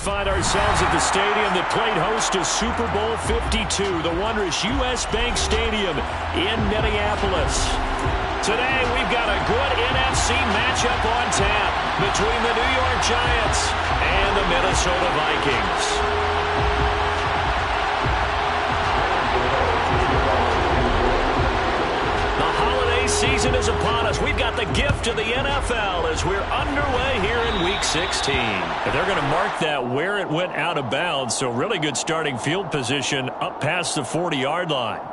find ourselves at the stadium that played host to Super Bowl 52, the wondrous U.S. Bank Stadium in Minneapolis. Today, we've got a good NFC matchup on tap between the New York Giants and the Minnesota Vikings. Season is upon us. We've got the gift of the NFL as we're underway here in Week 16. And they're going to mark that where it went out of bounds, so really good starting field position up past the 40-yard line.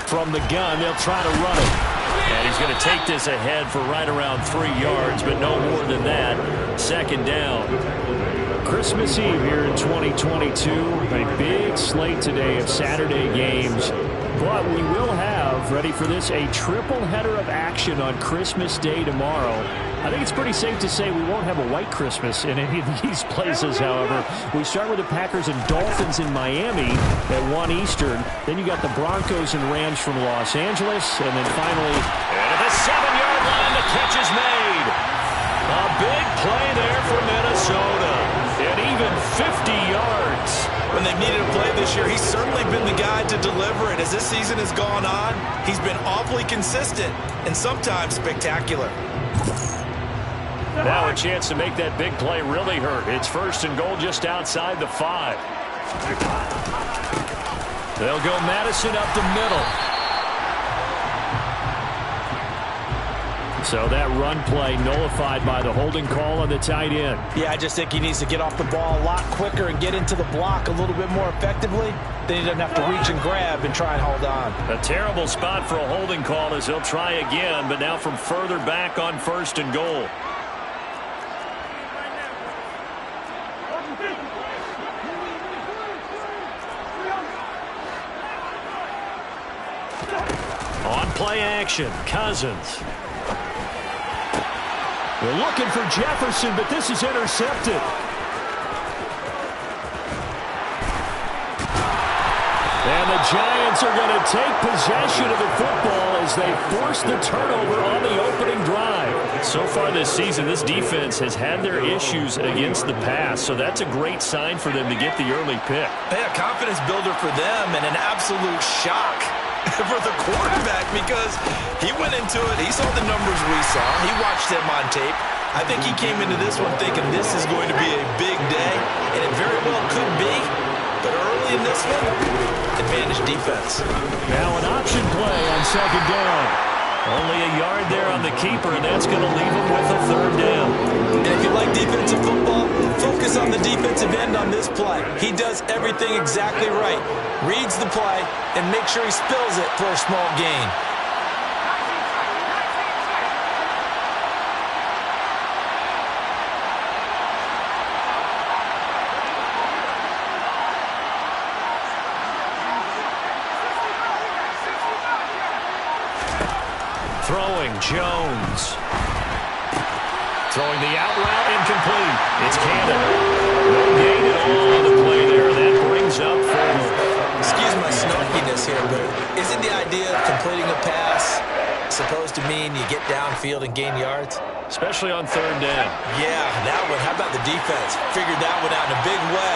From the gun, they'll try to run it. And he's going to take this ahead for right around 3 yards, but no more than that. Second down. Christmas Eve here in 2022. A big slate today of Saturday games. But we will have, ready for this, a triple header of action on Christmas Day tomorrow. I think it's pretty safe to say we won't have a white Christmas in any of these places, however. We start with the Packers and Dolphins in Miami at 1 Eastern. Then you got the Broncos and Rams from Los Angeles. And then finally, at the 7-yard line, the catch is made. A big play there for Minnesota. And even 50 yards. When they've needed a play this year, he's certainly been the guy to deliver it. As this season has gone on, he's been awfully consistent and sometimes spectacular. Now a chance to make that big play really hurt. It's 1st and goal just outside the 5. They'll go Madison up the middle. So that run play nullified by the holding call on the tight end. Yeah, I just think he needs to get off the ball a lot quicker and get into the block a little bit more effectively. Then he doesn't have to reach and grab and try and hold on. A terrible spot for a holding call as he'll try again, but now from further back on 1st and goal. On play action, Cousins. They're looking for Jefferson, but this is intercepted. And the Giants are going to take possession of the football as they force the turnover on the opening drive. So far this season, this defense has had their issues against the pass, so that's a great sign for them to get the early pick. A confidence builder for them and an absolute shock for the quarterback because he went into it. He saw the numbers we saw. He watched them on tape. I think he came into this one thinking this is going to be a big day, and it very well could be. But early in this one, advantage defense. Now an option play on 2nd down. Only a yard there on the keeper, and that's going to leave him with a 3rd down. And if you like defensive football, focus on the defensive end on this play. He does everything exactly right. Reads the play and make sure he spills it for a small gain. Throwing, Jones. Throwing the out route, incomplete. It's Cannon. No gain at all on the play there. That brings up 4. Excuse my snarkiness here, but isn't the idea of completing a pass supposed to mean you get downfield and gain yards? Especially on 3rd down. Yeah, that one. How about the defense? Figured that one out in a big way.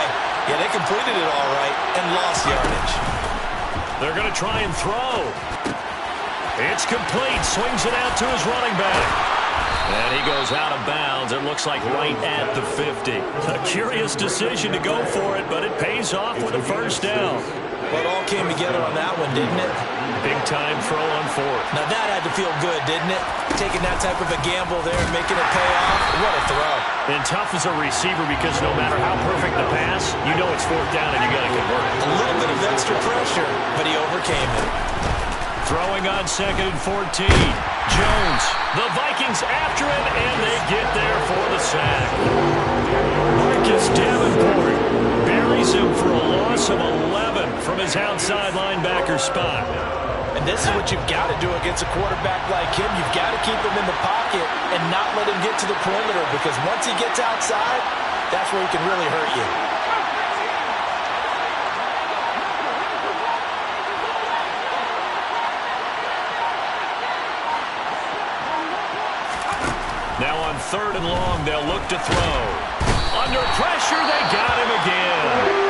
Yeah, they completed it all right and lost yardage. They're going to try and throw. It's complete. Swings it out to his running back. And he goes out of bounds. It looks like right at the 50. A curious decision to go for it, but it pays off with a 1st down. Well, it all came together on that one, didn't it? Big-time throw on fourth. Now that had to feel good, didn't it? Taking that type of a gamble there and making it pay off. What a throw. And tough as a receiver because no matter how perfect the pass, you know it's fourth down and you got to convert it. A little bit of extra pressure, but he overcame it. Throwing on 2nd and 14. Jones. The Vikings after him, and they get there for the sack. Marcus Davenport buries him for a loss of 11 from his outside linebacker spot. And this is what you've got to do against a quarterback like him. You've got to keep him in the pocket and not let him get to the perimeter, because once he gets outside, that's where he can really hurt you. Now on 3rd and long, they'll look to throw. Under pressure, they got him again.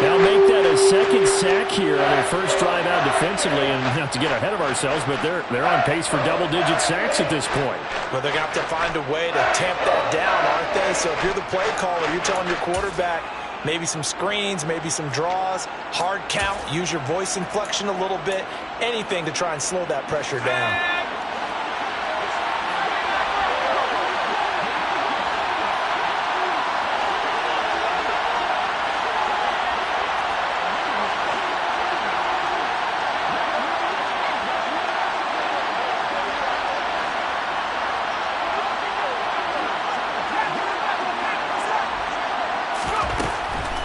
They'll make that a second sack here on their first drive out defensively, and not to get ahead of ourselves, but they're on pace for double-digit sacks at this point. Well, they're going to have to find a way to tamp that down, aren't they? So if you're the play caller, you're telling your quarterback maybe some screens, maybe some draws, hard count, use your voice inflection a little bit, anything to try and slow that pressure down.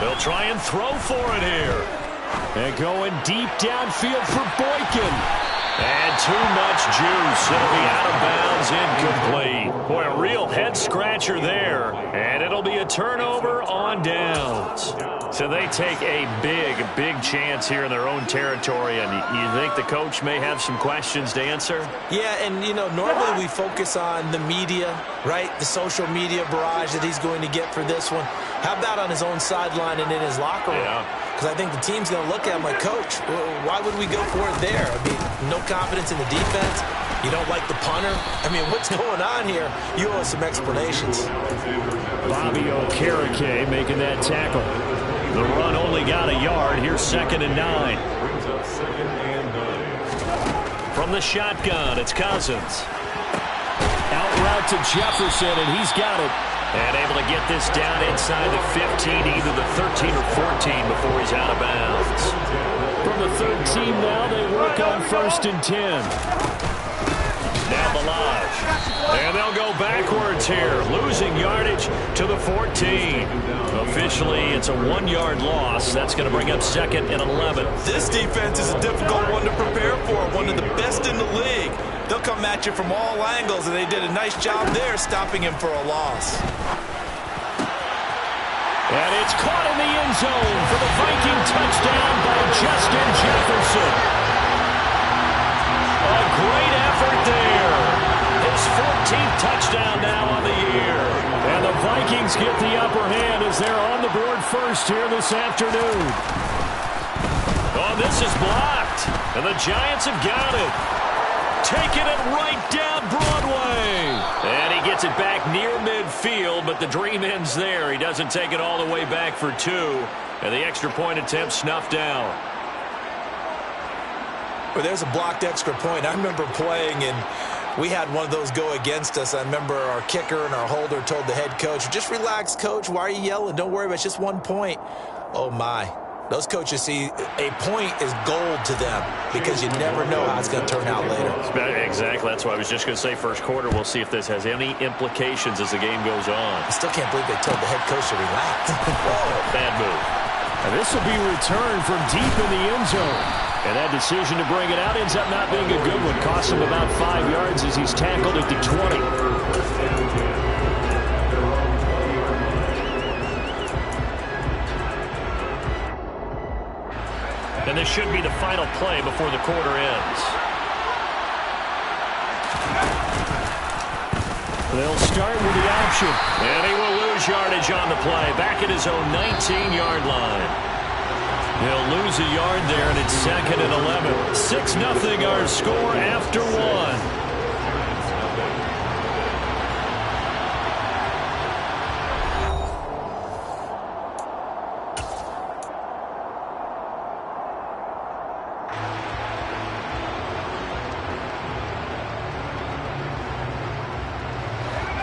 They'll try and throw for it here. And going deep downfield for Boykin. And too much juice. It'll be out of bounds, incomplete. Boy, a real head-scratcher there. And it'll be a turnover on downs. So they take a big chance here in their own territory. And you think the coach may have some questions to answer? Yeah, and, you know, normally we focus on the media, right? The social media barrage that he's going to get for this one. How about on his own sideline and in his locker room? Because I think the team's going to look at him like, Coach, why would we go for it there? I mean, no confidence in the defense. You don't like the punter? I mean, what's going on here? You owe us some explanations. Bobby Okereke making that tackle. The run only got a yard. Here's 2nd and 9. From the shotgun, it's Cousins. Out route to Jefferson, and he's got it. And able to get this down inside the 15, either the 13 or 14 before he's out of bounds. From the 13 now, they work on 1st and 10. Now Balaj. And they'll go backwards here, losing yardage to the 14. Officially, it's a 1-yard loss. That's going to bring up 2nd and 11. This defense is a difficult one to prepare for, one of the best in the league. They'll come at you from all angles, and they did a nice job there stopping him for a loss. And it's caught in the end zone for the Viking touchdown by Justin Jefferson. A great effort there. His 14th touchdown now on the year. And the Vikings get the upper hand as they're on the board first here this afternoon. Oh, this is blocked. And the Giants have got it. Taking it right down Broadway. And he gets it back near midfield, but the dream ends there. He doesn't take it all the way back for 2. And the extra point attempt snuffed down. Well, there's a blocked extra point. I remember playing, and we had one of those go against us. I remember our kicker and our holder told the head coach, just relax, coach. Why are you yelling? Don't worry about it. It's just 1 point. Oh, my. Those coaches see a point is gold to them because you never know how it's going to turn out later. Exactly. That's why I was just going to say first quarter. We'll see if this has any implications as the game goes on. I still can't believe they told the head coach to relax. Whoa, bad move. And this will be returned from deep in the end zone. And that decision to bring it out ends up not being a good one. Costs him about 5 yards as he's tackled at the 20. And this should be the final play before the quarter ends. They'll start with the option. And he will lose yardage on the play. Back at his own 19-yard line. He'll lose a yard there, and it's 2nd and 11. 6-0 our score after 1.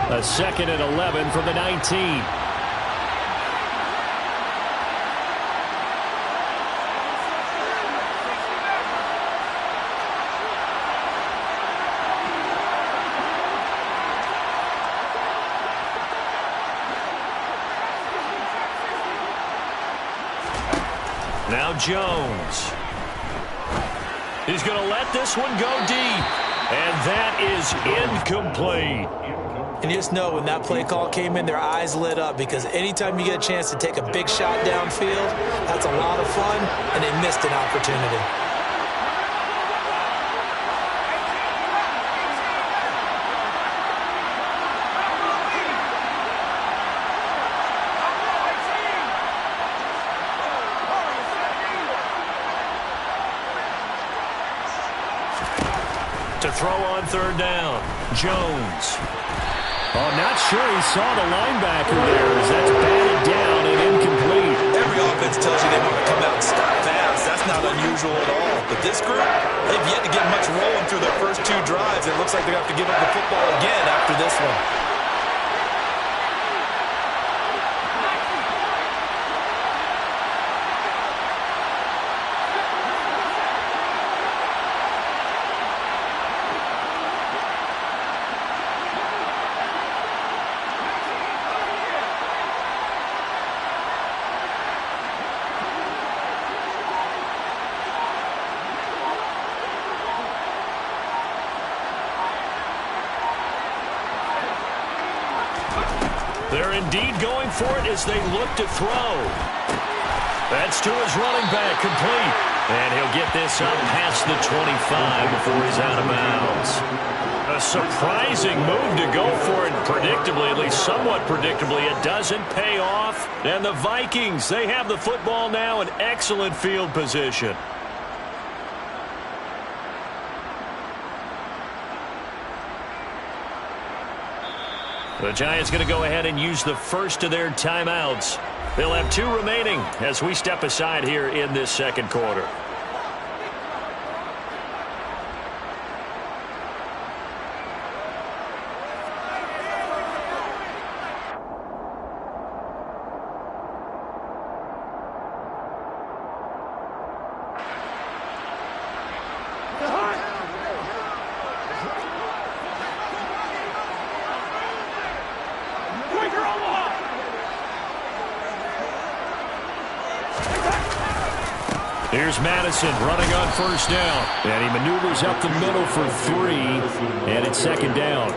A 2nd and 11 from the 19. Now Jones. He's going to let this one go deep. And that is incomplete. And you just know when that play call came in, their eyes lit up, because anytime you get a chance to take a big shot downfield, that's a lot of fun, and they missed an opportunity. To throw on 3rd down. Jones. Oh, not sure he saw the linebacker there as that's batted down and incomplete. Every offense tells you they want to come out and start fast. That's not unusual at all. But this group, they've yet to get much rolling through their first 2 drives. It looks like they're going to have to give up the football again after this one. They're indeed going for it as they look to throw. That's to his running back, complete. And he'll get this up past the 25 before he's out of bounds. A surprising move to go for it. Predictably, at least somewhat predictably, it doesn't pay off. And the Vikings, they have the football now in excellent field position. The Giants going to go ahead and use the first of their timeouts. They'll have 2 remaining as we step aside here in this 2nd quarter. Here's Madison running on 1st down. And he maneuvers up the middle for 3. And it's 2nd down.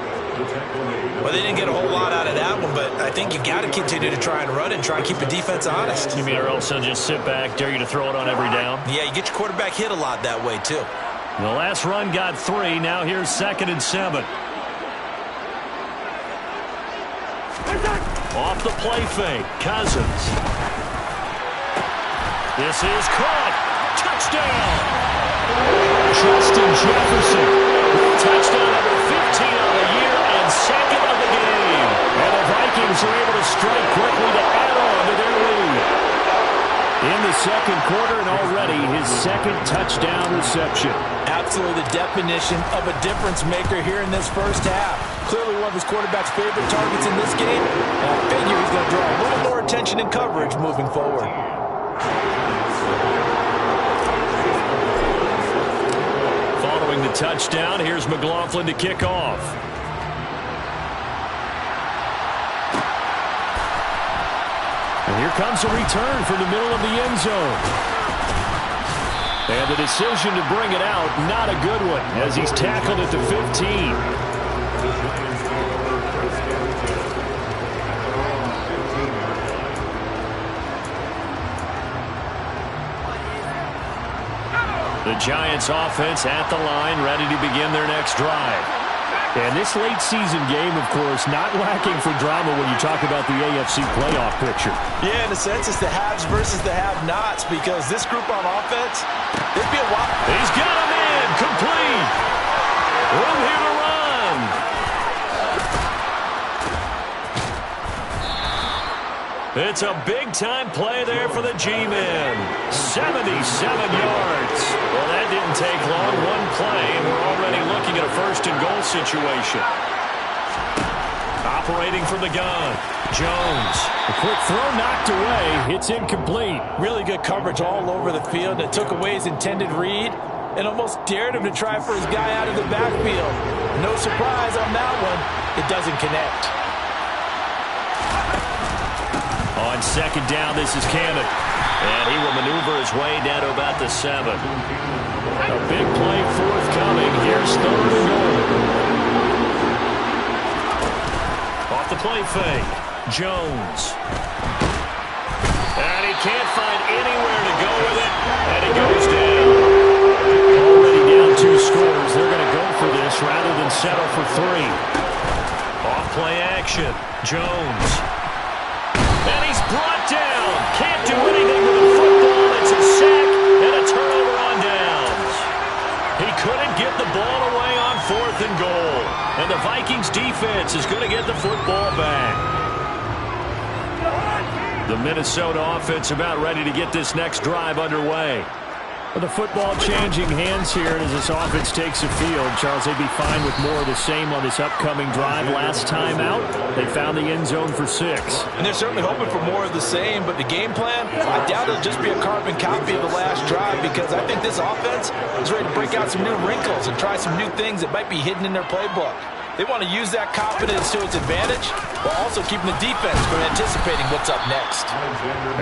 Well, they didn't get a whole lot out of that one, but I think you got to continue to try and run and try and keep the defense honest. You mean or else they'll just sit back, dare you to throw it on every down? Yeah, you get your quarterback hit a lot that way, too. The last run got 3. Now here's 2nd and 7. Off the play fake. Cousins. This is caught. Touchdown. Justin Jefferson. Touchdown number 15 on the year and 2nd of the game. And the Vikings are able to strike quickly to add on to their lead. In the 2nd quarter, and already his 2nd touchdown reception. Absolutely the definition of a difference maker here in this first half. Clearly one of his quarterback's favorite targets in this game. And I figure he's going to draw a little more attention and coverage moving forward. Following the touchdown, here's McLaughlin to kick off. And here comes a return from the middle of the end zone. And the decision to bring it out, not a good one, as he's tackled at the 15. The Giants offense at the line, ready to begin their next drive. And this late season game, of course, not lacking for drama when you talk about the AFC playoff picture. Yeah, in a sense, it's the haves versus the have-nots, because this group on offense, they'd be a while. He's got him in, complete. Room here to run. It's a big-time play there for the G-men. 77 yards. Well, that didn't take long. One play, and we're already looking at a 1st and goal situation. operating from the gun. Jones. A quick throw knocked away. It's incomplete. Really good coverage all over the field. It took away his intended read and almost dared him to try for his guy out of the backfield. No surprise on that one. It doesn't connect. On second down, this is Cannon. And he will maneuver his way down to about the 7. A big play forthcoming. Here's 3rd and goal. Off the play fake. Jones. And he can't find anywhere to go with it. And he goes down. Already down 2 scores. They're going to go for this rather than settle for 3. Off play action. Jones. And he's brought down. Can't do anything with the football. It's a sack and a turnover on downs. He couldn't get the ball away on 4th and goal. And the Vikings defense is going to get the football back. The Minnesota offense about ready to get this next drive underway. Well, the football changing hands here as this offense takes the field. Charles, they'd be fine with more of the same on this upcoming drive. Last time out, they found the end zone for 6. And they're certainly hoping for more of the same, but the game plan, I doubt it'll just be a carbon copy of the last drive because I think this offense is ready to break out some new wrinkles and try some new things that might be hidden in their playbook. They want to use that confidence to its advantage, while also keeping the defense from anticipating what's up next.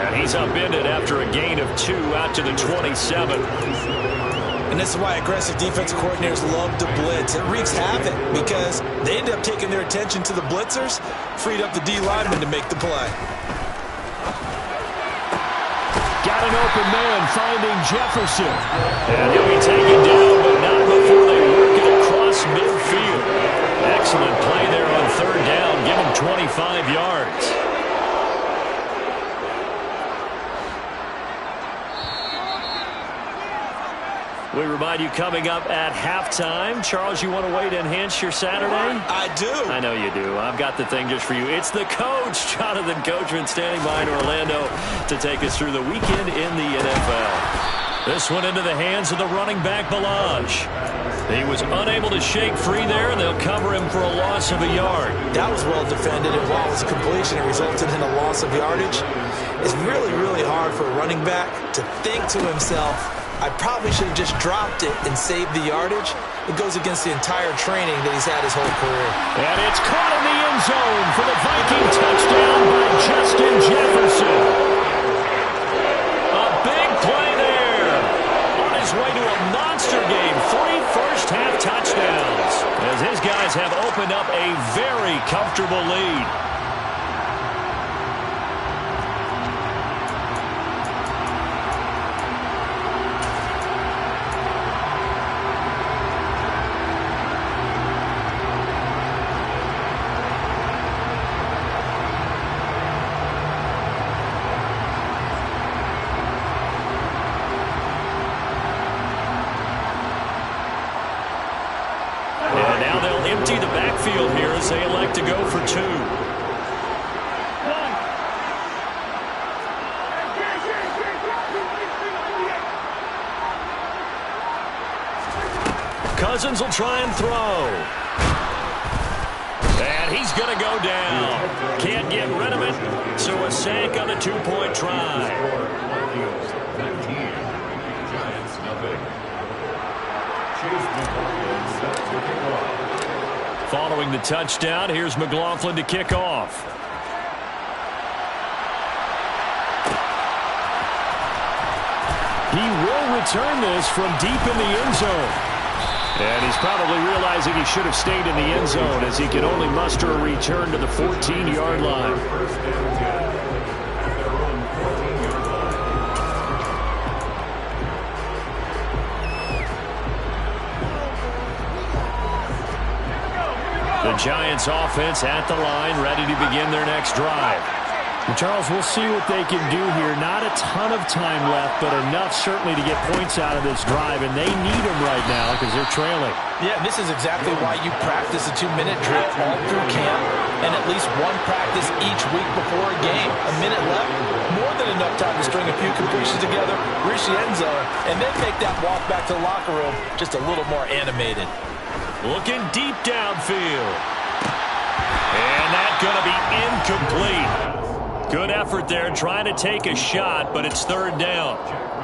And he's upended after a gain of 2 out to the 27. And this is why aggressive defense coordinators love to blitz. It wreaks havoc because they end up taking their attention to the blitzers, freed up the D lineman to make the play. Got an open man finding Jefferson. And he'll be taken down, but not before they work it across midfield. Excellent play there on 3rd down. Give him 25 yards. We remind you coming up at halftime. Charles, you want a way to enhance your Saturday? I do. I know you do. I've got the thing just for you. It's the coach, Jonathan Coachman, standing by in Orlando to take us through the weekend in the NFL. This one into the hands of the running back, Ballage. He was unable to shake free there, and they'll cover him for a loss of a yard. That was well defended, and while his completion resulted in a loss of yardage, it's really, really hard for a running back to think to himself, I probably should have just dropped it and saved the yardage. It goes against the entire training that he's had his whole career. And it's caught in the end zone for the Viking touchdown by Justin Jefferson. A big play there. On his way to a monster game. 3 first-half touchdowns. As his guys have opened up a very comfortable lead. Empty the backfield here as they elect to go for 2. Cousins will try and throw. And he's going to go down. Can't get rid of it, so a sack on the 2-point try. Following the touchdown, here's McLaughlin to kick off. He will return this from deep in the end zone. And he's probably realizing he should have stayed in the end zone as he can only muster a return to the 14-yard line. The Giants offense at the line, ready to begin their next drive. Well, Charles, we'll see what they can do here. Not a ton of time left, but enough certainly to get points out of this drive, and they need them right now because they're trailing. Yeah, this is exactly why you practice a 2-minute drill all through camp and at least one practice each week before a game. A minute left, more than enough time to string a few completions together, reach the end zone, and then make that walk back to the locker room just a little more animated. Looking deep downfield. And that's going to be incomplete. Good effort there trying to take a shot, but it's third down.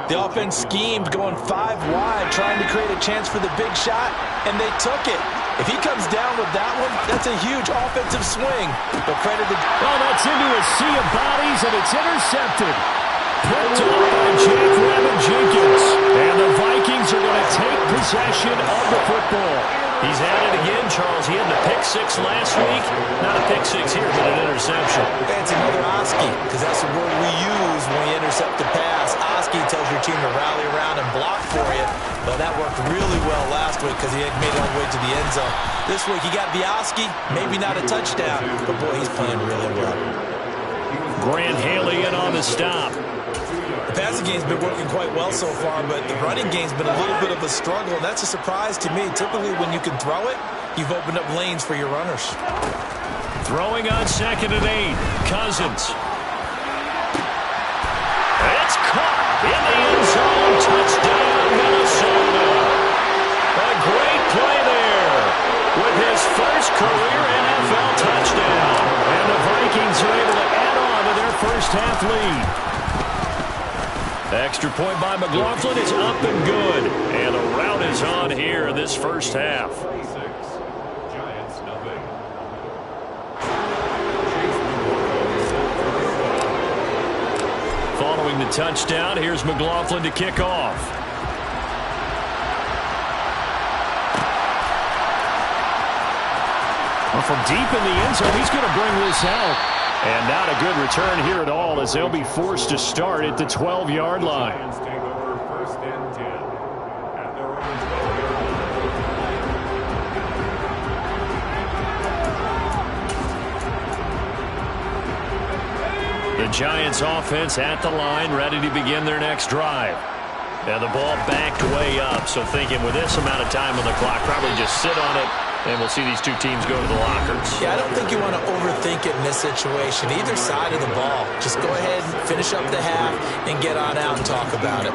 The offense schemed going 5 wide, trying to create a chance for the big shot, and they took it. If he comes down with that one, that's a huge offensive swing. But credit to... Well, that's into a sea of bodies, and it's intercepted. Picked up by Jackrabbit Jenkins. And the Vikings are going to take possession of the football. He's at it again, Charles. He had the pick six last week. Not a pick six here, but an interception. That's another Oski, because that's the word we use when we intercept the pass. Oski tells your team to rally around and block for you. But that worked really well last week because he had made it all the way to the end zone. This week he got the Oski, maybe not a touchdown, but boy, he's playing really well. Grant Haley in on the stop. The passing game's been working quite well so far, but the running game's been a little bit of a struggle, and that's a surprise to me. Typically, when you can throw it, you've opened up lanes for your runners. Throwing on 2nd and 8. Cousins. It's caught in the end zone. Touchdown, Minnesota. A great play there with his first career NFL touchdown. And the Vikings are able to add on to their first half lead. Extra point by McLaughlin is up and good. And the rout is on here in this first half. Following the touchdown, here's McLaughlin to kick off. Well, from deep in the end zone, he's going to bring this out. And not a good return here at all as they'll be forced to start at the 12-yard line. The Giants offense at the line, ready to begin their next drive. Now the ball backed way up, so thinking with this amount of time on the clock, probably just sit on it, and we'll see these two teams go to the lockers. Yeah, I don't think you want to overthink it in this situation. Either side of the ball. Just go ahead and finish up the half and get on out and talk about it.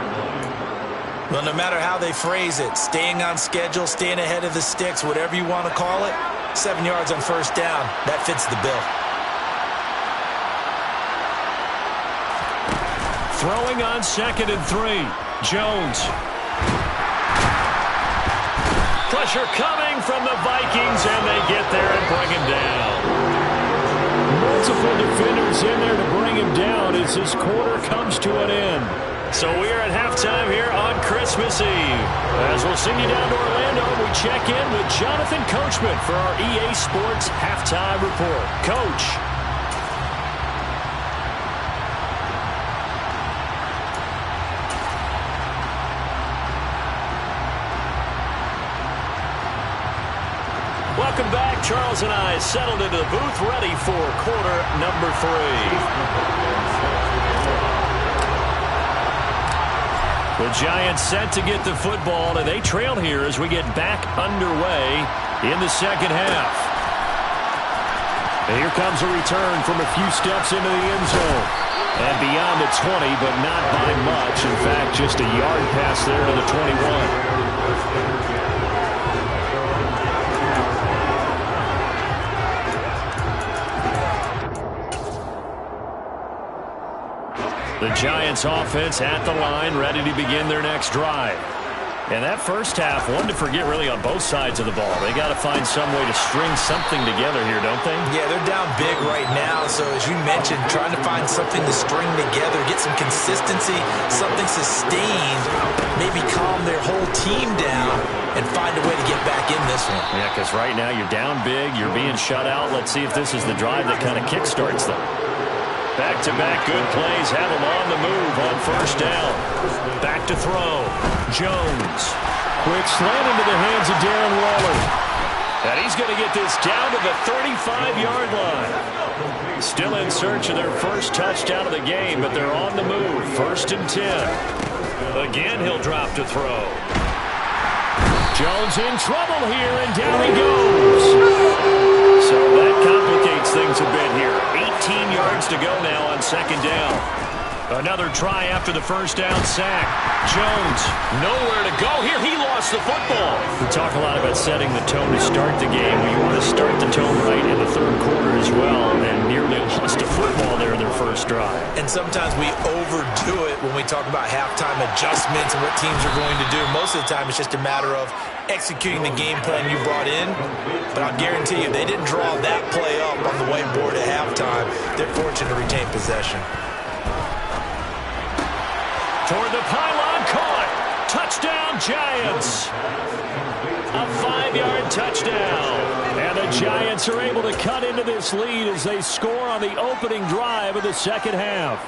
Well, no matter how they phrase it, staying on schedule, staying ahead of the sticks, whatever you want to call it, 7 yards on first down, that fits the bill. Throwing on 2nd and 3. Jones. Pressure coming from the Vikings, and they get there and bring him down. Multiple defenders in there to bring him down as this quarter comes to an end. So we are at halftime here on Christmas Eve. As we'll send you down to Orlando, we check in with Jonathan Coachman for our EA Sports Halftime Report. Coach. Welcome back. Charles and I settled into the booth, ready for quarter number 3. The Giants set to get the football, and they trail here as we get back underway in the second half. And here comes a return from a few steps into the end zone. And beyond the 20, but not by much. In fact, just a yard pass there to the 21. The Giants offense at the line, ready to begin their next drive. And that first half, one to forget really on both sides of the ball. They got to find some way to string something together here, don't they? Yeah, they're down big right now. So as you mentioned, trying to find something to string together, get some consistency, something sustained, maybe calm their whole team down and find a way to get back in this one. Yeah, because right now you're down big, you're being shut out. Let's see if this is the drive that kind of kickstarts them. Back-to-back good plays have him on the move on first down. Back to throw. Jones. Quick slant into the hands of Darren Waller. And he's going to get this down to the 35-yard line. Still in search of their first touchdown of the game, but they're on the move. 1st and 10. Again, he'll drop to throw. Jones in trouble here, and down he goes. So that complicates things a bit here. 18 yards to go now on 2nd down. Another try after the first down sack. Jones, nowhere to go here. He lost the football. We talk a lot about setting the tone to start the game. You want to start the tone right in the third quarter as well, and nearly lost a football there in their first drive. And sometimes we overdo it when we talk about halftime adjustments and what teams are going to do. Most of the time, it's just a matter of executing the game plan you brought in. But I'll guarantee you, they didn't draw that play up on the whiteboard at halftime. They're fortunate to retain possession. Toward the pylon, caught. Touchdown, Giants. A 5-yard touchdown. And the Giants are able to cut into this lead as they score on the opening drive of the second half.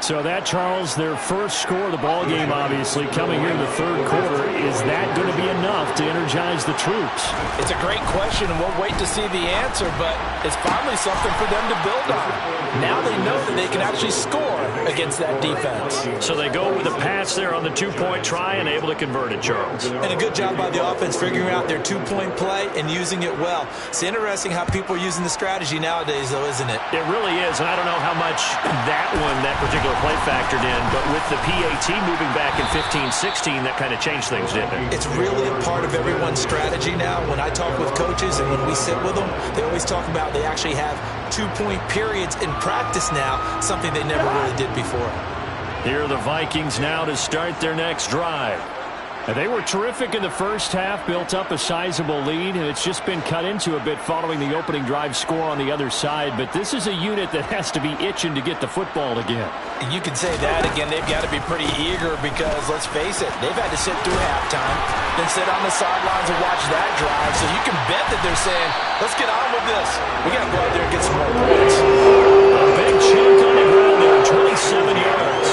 So that, Charles, their first score of the ball game, obviously, coming here in the third quarter. Is that going to be enough to energize the troops? It's a great question, and we'll wait to see the answer, but it's finally something for them to build on. Now they know that they can actually score against that defense. So they go with a pass there on the two-point try and able to convert it, Charles. And a good job by the offense figuring out their two-point play and using it well. It's interesting how people are using the strategy nowadays, though, isn't it? It really is, and I don't know how much that particular play factored in, but with the PAT moving back in 15-16, that kind of changed things, didn't it? It's really a part of everyone's strategy now. When I talk with coaches and when we sit with them, they always talk about they actually have two-point periods in practice now, something they never really did before. Here are the Vikings now to start their next drive. And they were terrific in the first half, built up a sizable lead, and it's just been cut into a bit following the opening drive score on the other side. But this is a unit that has to be itching to get the football again. You can say that again. They've got to be pretty eager because, let's face it, they've had to sit through halftime, then sit on the sidelines and watch that drive. So you can bet that they're saying, let's get on with this. We got to go out there and get some more points. A big chunk on the ground there, 27 yards.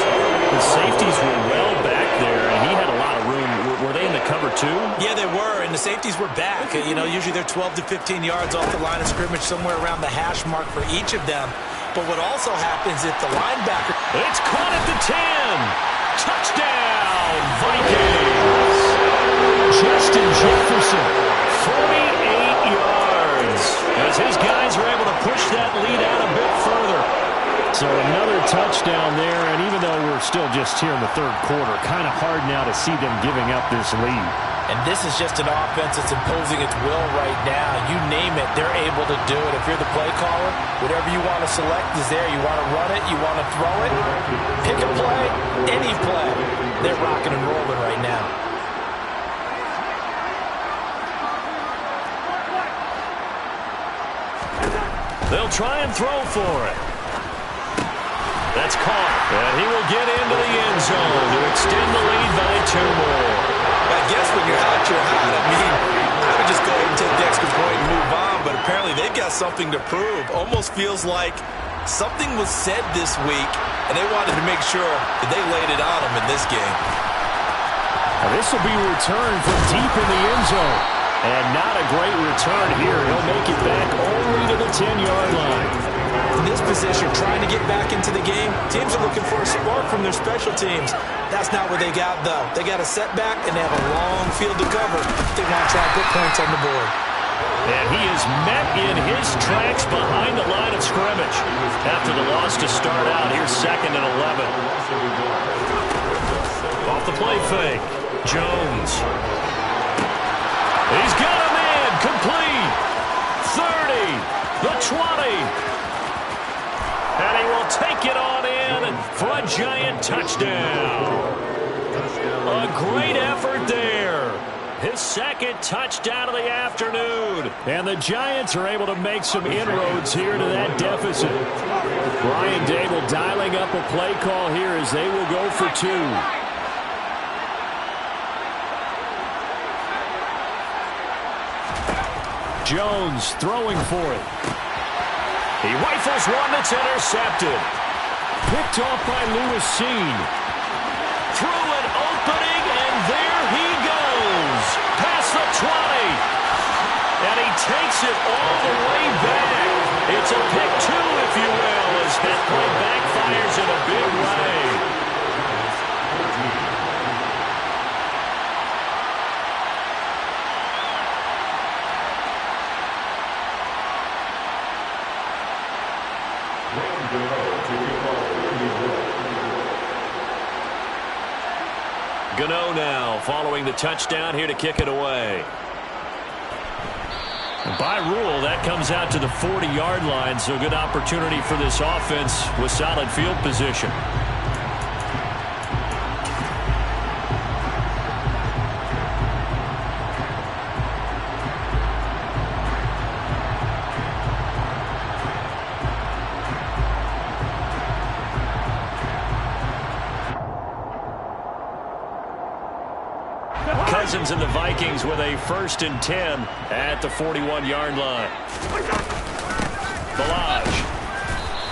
The safeties were well back there, and he had a lot of room. Were they in the cover too? Yeah, they were, and the safeties were back. You know, usually they're 12 to 15 yards off the line of scrimmage, somewhere around the hash mark for each of them. But what also happens if the linebacker... It's caught at the 10. Touchdown, Vikings. Justin Jefferson, 48 yards. As his guys are able to push that lead out a bit further. So another touchdown there, and even though we're still just here in the third quarter, kind of hard now to see them giving up this lead. And this is just an offense that's imposing its will right now. You name it, they're able to do it. If you're the play caller, whatever you want to select is there. You want to run it, you want to throw it, pick a play, any play. They're rocking and rolling right now. They'll try and throw for it. That's caught, and he will get into the end zone to extend the lead by 2 more. I guess when you're out, you're out. I mean, I would just go ahead and take the extra point and move on, but apparently they've got something to prove. Almost feels like something was said this week, and they wanted to make sure that they laid it on them in this game. Now this will be returned from deep in the end zone. And not a great return here. He'll make it back only to the 10-yard line. In this position, trying to get back into the game, teams are looking for a spark from their special teams. That's not what they got, though. They got a setback, and they have a long field to cover. They want to try and put points on the board. And he is met in his tracks behind the line of scrimmage. After the loss to start out, here's 2nd and 11. Off the play fake, Jones. He's got a man, complete. 30, the 20. And he will take it on in for a Giant touchdown. A great effort there. His 2nd touchdown of the afternoon. And the Giants are able to make some inroads here to that deficit. Brian Dable dialing up a play call here as they will go for 2. Jones throwing for it. He rifles one that's intercepted. Picked off by Lewis Cine. Through an opening, and there he goes. Past the 20. And he takes it all the way back. It's a pick 2, if you will, as that play backfires in a big way. Gano now following the touchdown here to kick it away. By rule, that comes out to the 40-yard line, so good opportunity for this offense with solid field position. Cousins and the Vikings with a 1st and 10 at the 41-yard line. Balaj.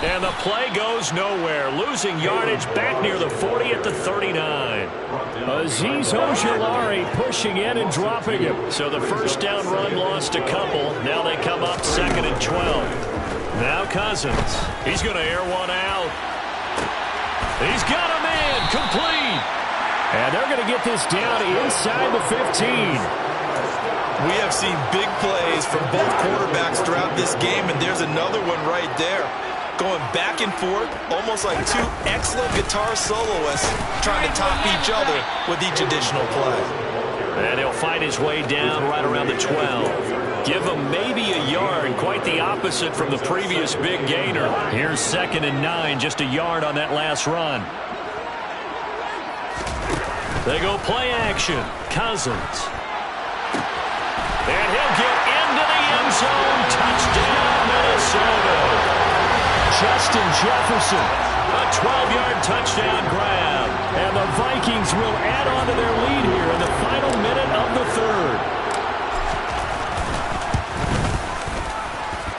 And the play goes nowhere. Losing yardage back near the 40 at the 39. Azeez Ojulari pushing in and dropping him. So the first down run lost a couple. Now they come up 2nd and 12. Now Cousins. He's going to air one out. He's got a man. Complete. And they're going to get this down inside the 15. We have seen big plays from both quarterbacks throughout this game, and there's another one right there. Going back and forth, almost like two excellent guitar soloists trying to top each other with each additional play. And he'll find his way down right around the 12. Give him maybe a yard, quite the opposite from the previous big gainer. Here's 2nd and 9, just a yard on that last run. They go play action. Cousins. And he'll get into the end zone. Touchdown, Minnesota. Justin Jefferson. A 12-yard touchdown grab. And the Vikings will add on to their lead here in the final minute of the 3rd.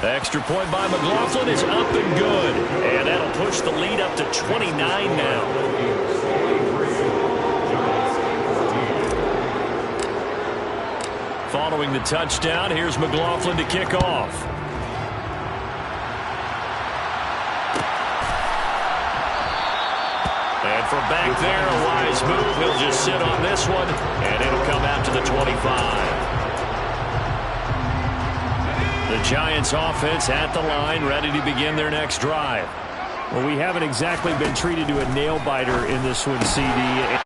The extra point by McLaughlin is up and good. And that'll push the lead up to 29 now. Following the touchdown, here's McLaughlin to kick off. And from back there, a wise move. He'll just sit on this one, and it'll come out to the 25. The Giants offense at the line, ready to begin their next drive. Well, we haven't exactly been treated to a nail-biter in this one, CD.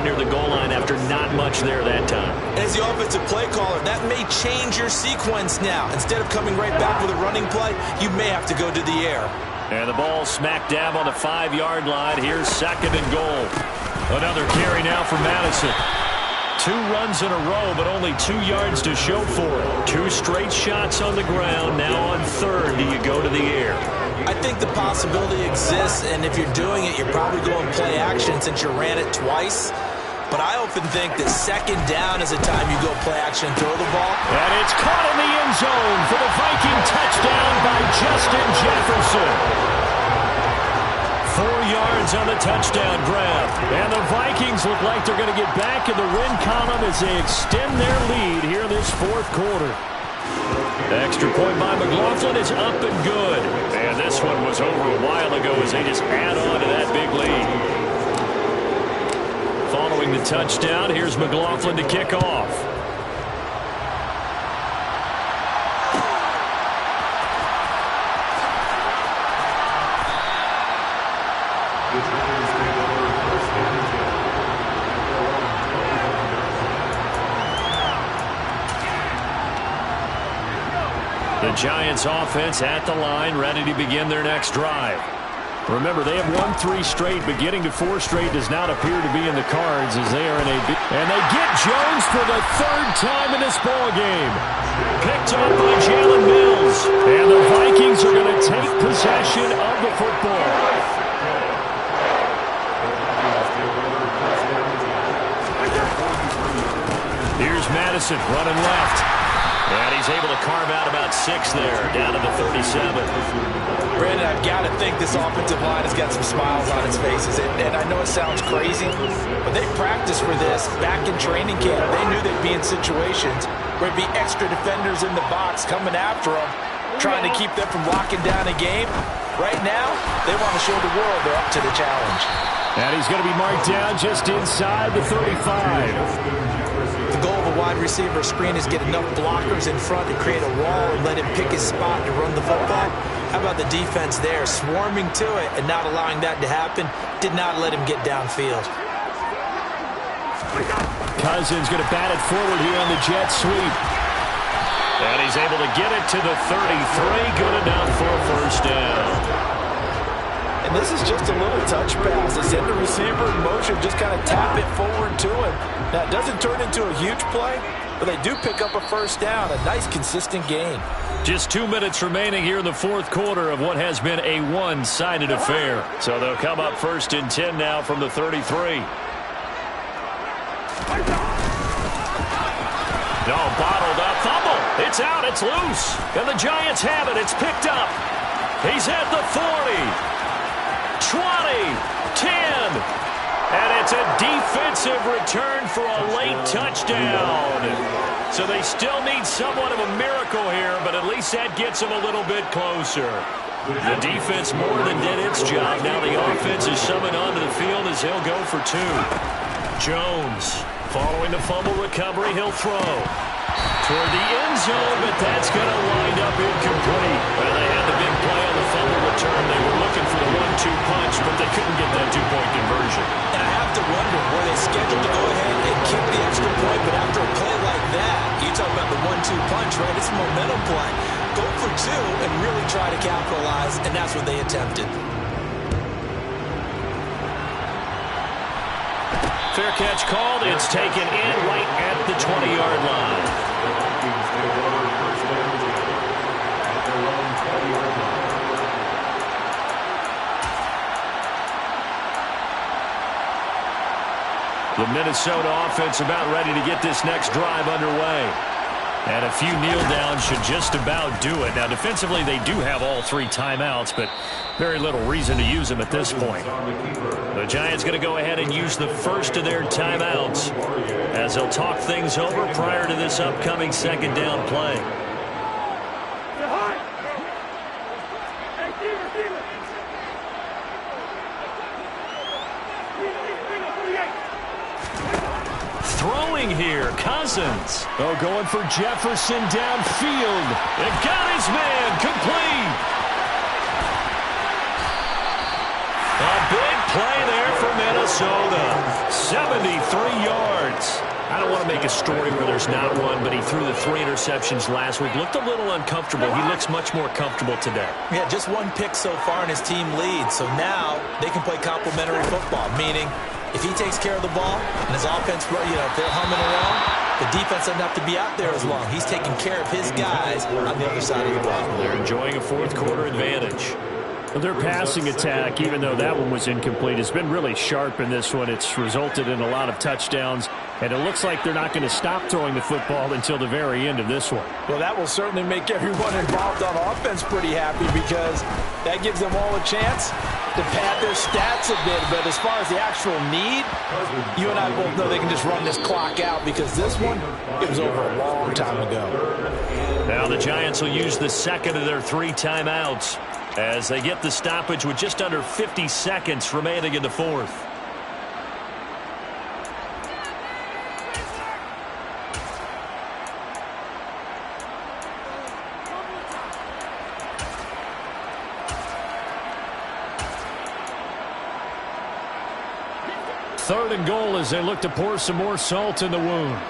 Near the goal line after not much there that time. As the offensive play caller, that may change your sequence now. Instead of coming right back with a running play, you may have to go to the air. And the ball smack dab on the 5-yard line. Here's 2nd and goal. Another carry now for Madison. 2 runs in a row, but only 2 yards to show for it. 2 straight shots on the ground. Now on 3rd, do you go to the air? I think the possibility exists, and if you're doing it, you're probably going play action since you ran it twice. But I often think that second down is a time you go play action and throw the ball. And it's caught in the end zone for the Viking touchdown by Justin Jefferson. 4 yards on the touchdown grab. And the Vikings look like they're going to get back in the win column as they extend their lead here in this fourth quarter. The extra point by McLaughlin is up and good. And this one was over a while ago as they just add on to that big lead. Following the touchdown, here's McLaughlin to kick off. The Giants offense at the line, ready to begin their next drive. Remember, they have won 3 straight, but getting to 4 straight does not appear to be in the cards as they are in a big... And they get Jones for the 3rd time in this ball game. Picked up by Jalen Mills. And the Vikings are going to take possession of the football. Here's Madison running left. And he's able to carve out about 6 there, down to the 37. Brandon, I've got to think this offensive line has got some smiles on its faces. And I know it sounds crazy, but they practiced for this back in training camp. They knew they'd be in situations where there'd be extra defenders in the box coming after them, trying to keep them from locking down a game. Right now, they want to show the world they're up to the challenge. And he's going to be marked down just inside the 35. The goal of a wide receiver screen is get enough blockers in front to create a wall and let him pick his spot to run the football. How about the defense there, swarming to it and not allowing that to happen? Did not let him get downfield. Cousins going to bat it forward here on the jet sweep. And he's able to get it to the 33. Good enough for a first down. And this is just a little touch pass. They send the receiver in motion, just kind of tap it forward to him. Now, it doesn't turn into a huge play, but they do pick up a first down, a nice, consistent gain. Just 2 minutes remaining here in the fourth quarter of what has been a one-sided affair. So they'll come up 1st and 10 now from the 33. No, bottled up. Fumble. It's out. It's loose. And the Giants have it. It's picked up. He's at the 40. 20, 10, and it's a defensive return for a late touchdown. So they still need somewhat of a miracle here, but at least that gets them a little bit closer. The defense more than did its job. Now the offense is summoned onto the field as he'll go for 2. Jones, following the fumble recovery, he'll throw toward the end zone, but that's going to wind up incomplete. Well, they had the big play on the fumble return. They were looking for the 1-2 punch, but they couldn't get that 2-point conversion. And I have to wonder, were they scheduled to go ahead and kick the extra point, but after a play like that, you talk about the 1-2 punch, right? It's a momentum play. Go for 2 and really try to capitalize, and that's what they attempted. Fair catch called. It's taken in right at the 20-yard line. The Minnesota offense about ready to get this next drive underway. And a few kneel downs should just about do it. Now, defensively, they do have all 3 timeouts, but very little reason to use them at this point. The Giants going to go ahead and use the first of their timeouts as they'll talk things over prior to this upcoming second down play. Throwing here, Cousins. Oh, going for Jefferson downfield. They've got his man, complete. A big play there for Minnesota. 73 yards. I don't want to make a story where there's not one, but he threw the 3 interceptions last week. Looked a little uncomfortable. He looks much more comfortable today. Yeah, just 1 pick so far and his team leads. So now they can play complementary football, meaning if he takes care of the ball and his offense, if they're humming along, the defense doesn't have to be out there as long. He's taking care of his guys on the other side of the ball. They're enjoying a fourth quarter advantage. Their passing attack, even though that one was incomplete, has been really sharp in this one. It's resulted in a lot of touchdowns, and it looks like they're not going to stop throwing the football until the very end of this one. Well, that will certainly make everyone involved on offense pretty happy because that gives them all a chance to pad their stats a bit. But as far as the actual need, you and I both know they can just run this clock out because this one, it was over a long time ago. Now the Giants will use the second of their 3 timeouts as they get the stoppage with just under 50 seconds remaining in the fourth. Third and goal as they look to pour some more salt in the wound.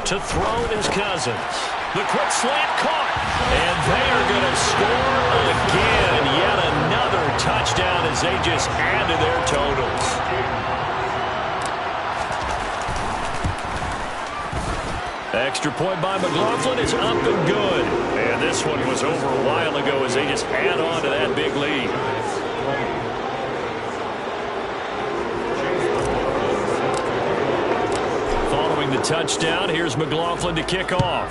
To throw is Cousins. The quick slant caught. And they are going to score again. Yet another touchdown as they just add to their totals. Extra point by McLaughlin is up and good. And this one was over a while ago as they just add on to that big lead. Following the touchdown, here's McLaughlin to kick off.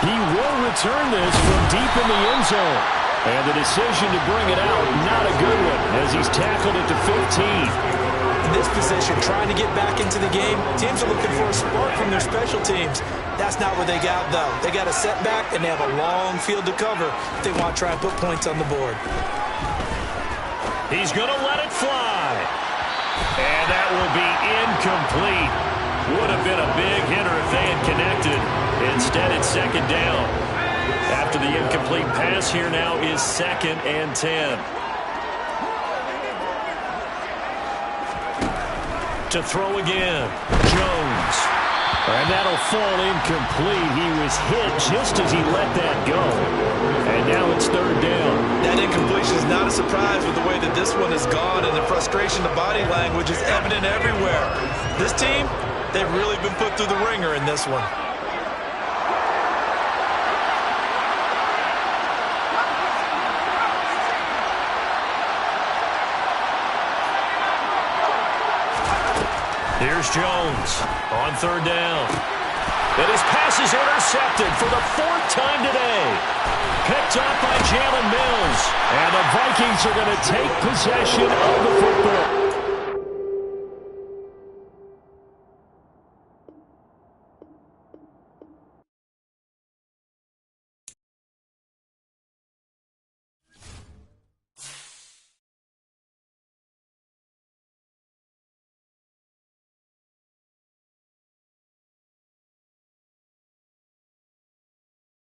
He will return this from deep in the end zone. And the decision to bring it out, not a good one, as he's tackled at the 15. In this position, trying to get back into the game, teams are looking for a spark from their special teams. That's not what they got, though. They got a setback, and they have a long field to cover if they want to try and put points on the board. He's going to let it fly. And that will be incomplete. Would have been a big hitter if they had connected. Instead, it's second down. After the incomplete pass, here now is 2nd and 10. To throw again, Jones. And that'll fall incomplete. He was hit just as he let that go. And now it's 3rd down. That incompletion is not a surprise with the way that this one has gone, and the frustration, the body language is evident everywhere. This team, they've really been put through the ringer in this one. Here's Jones on 3rd down. And his pass is intercepted for the 4th time today. Picked off by Jalen Mills. And the Vikings are going to take possession of the football.